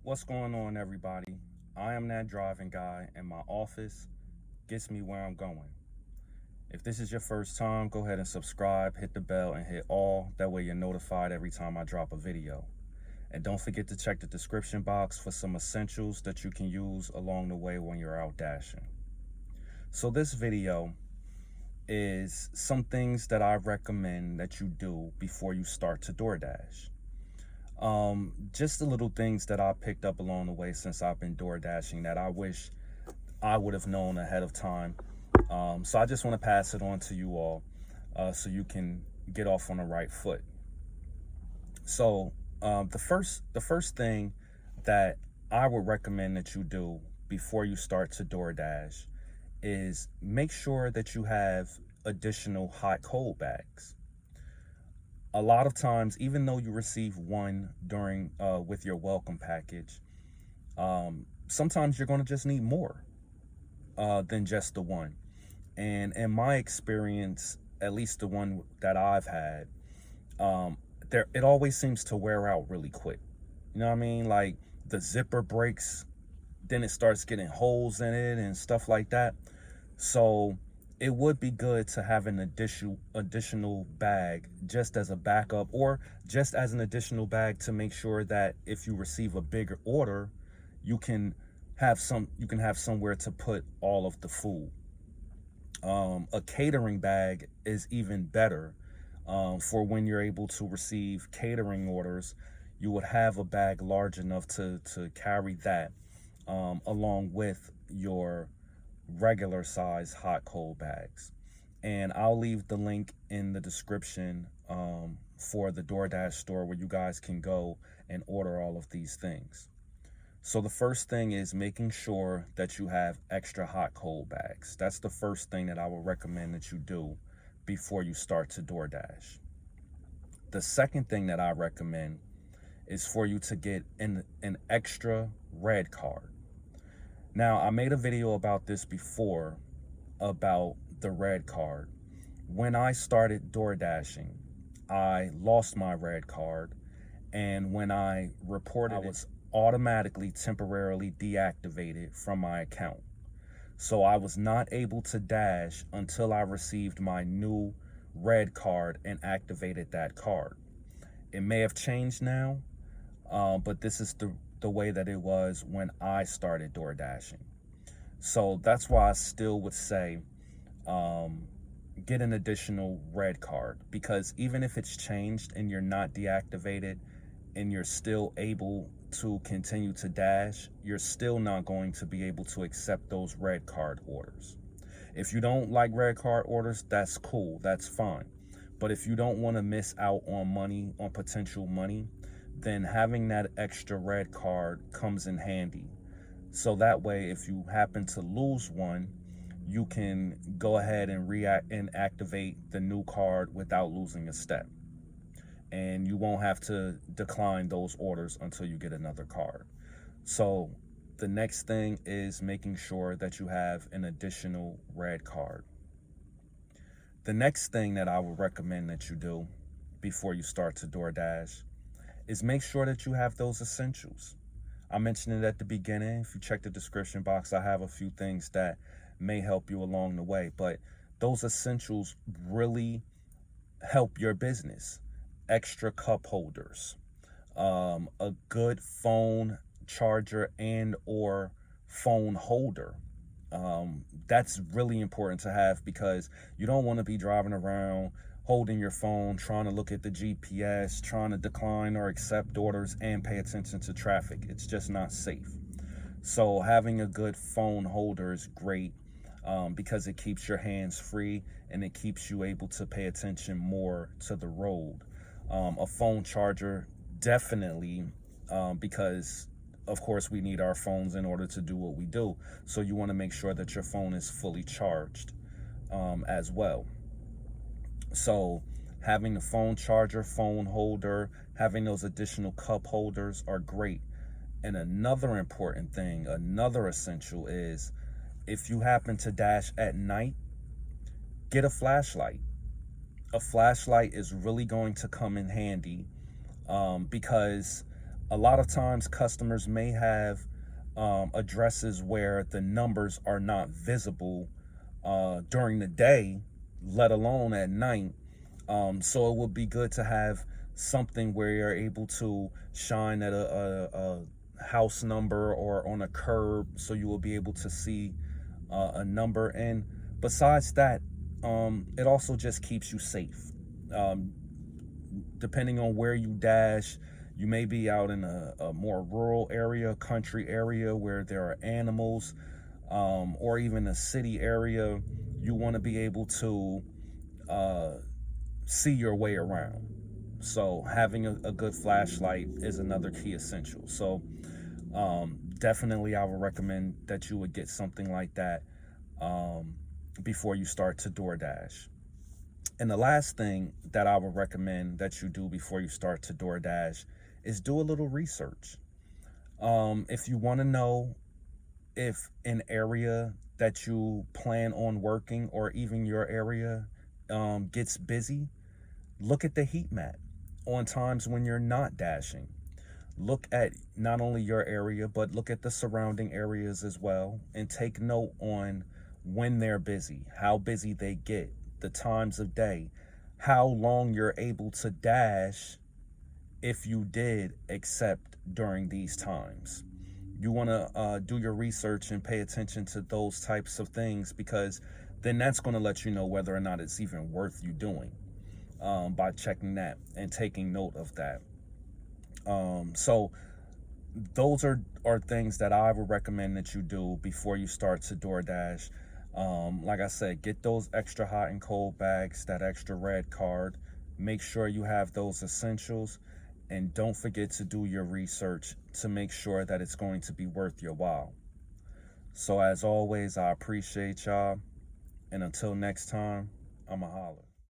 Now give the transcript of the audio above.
What's going on, everybody? I am that driving guy, and my office gets me where I'm going. If this is your first time, go ahead and subscribe, hit the bell, and hit all. That way, you're notified every time I drop a video. And don't forget to check the description box for some essentials that you can use along the way when you're out dashing. So, this video is some things that I recommend that you do before you start to Doordash. Just the little things that I picked up along the way since I've been door dashing that I wish I would have known ahead of time. So I just want to pass it on to you all so you can get off on the right foot. So the first thing that I would recommend that you do before you start to DoorDash is make sure that you have additional hot cold bags. A lot of times, even though you receive one during with your welcome package, sometimes you're going to just need more than just the one. And in my experience, at least the one that I've had, there it always seems to wear out really quick. You know what I mean? Like the zipper breaks, then it starts getting holes in it and stuff like that. So it would be good to have an additional bag just as a backup, or just as an additional bag to make sure that if you receive a bigger order, you can have somewhere to put all of the food. A catering bag is even better for when you're able to receive catering orders. You would have a bag large enough to carry that along with your regular size hot cold bags. And I'll leave the link in the description for the DoorDash store where you guys can go and order all of these things. So the first thing is making sure that you have extra hot cold bags. That's the first thing that I would recommend that you do before you start to DoorDash. The second thing that I recommend is for you to get an extra red card. Now, I made a video about this before about the red card. When I started door dashing, I lost my red card, and when I reported, I was automatically temporarily deactivated from my account. So I was not able to dash until I received my new red card and activated that card. It may have changed now, but this is the way that it was when I started door dashing. So that's why I still would say get an additional red card, because even if it's changed and you're not deactivated and you're still able to continue to dash, you're still not going to be able to accept those red card orders. If you don't like red card orders, that's cool, that's fine. But if you don't want to miss out on money, on potential money, then having that extra red card comes in handy. So that way, if you happen to lose one, you can go ahead and activate the new card without losing a step. And you won't have to decline those orders until you get another card. So the next thing is making sure that you have an additional red card. The next thing that I would recommend that you do before you start to DoorDash is make sure that you have those essentials. I mentioned it at the beginning. If you check the description box, I have a few things that may help you along the way, but those essentials really help your business. Extra cup holders, a good phone charger and or phone holder. That's really important to have, because you don't want to be driving around holding your phone, trying to look at the GPS, trying to decline or accept orders and pay attention to traffic. It's just not safe. So having a good phone holder is great because it keeps your hands free and it keeps you able to pay attention more to the road. A phone charger, definitely, because of course we need our phones in order to do what we do. So you want to make sure that your phone is fully charged as well. So having the phone charger, phone holder, having those additional cup holders are great. And another important thing, another essential is, if you happen to dash at night, get a flashlight. A flashlight is really going to come in handy because A lot of times customers may have addresses where the numbers are not visible during the day, let alone at night. So it would be good to have something where you're able to shine at a house number or on a curb, so you will be able to see a number. And besides that, it also just keeps you safe. Um, Depending on where you dash, you may be out in a more rural area, country area where there are animals, or even a city area. You want to be able to uh, see your way around. So having a good flashlight is another key essential. So definitely, I would recommend that you would get something like that um, before you start to DoorDash. And the last thing that I would recommend that you do before you start to DoorDash is do a little research. If you want to know if an area that you plan on working or even your area gets busy, look at the heat map on times when you're not dashing. Look at not only your area, but look at the surrounding areas as well, and take note on when they're busy, how busy they get, the times of day, how long you're able to dash if you did, except during these times. You want to do your research and pay attention to those types of things, because then that's going to let you know whether or not it's even worth you doing, by checking that and taking note of that. So those are things that I would recommend that you do before you start to DoorDash. Like I said, get those extra hot and cold bags, that extra red card. Make sure you have those essentials, and don't forget to do your research to make sure that it's going to be worth your while. So as always, I appreciate y'all, and until next time, I'ma holler.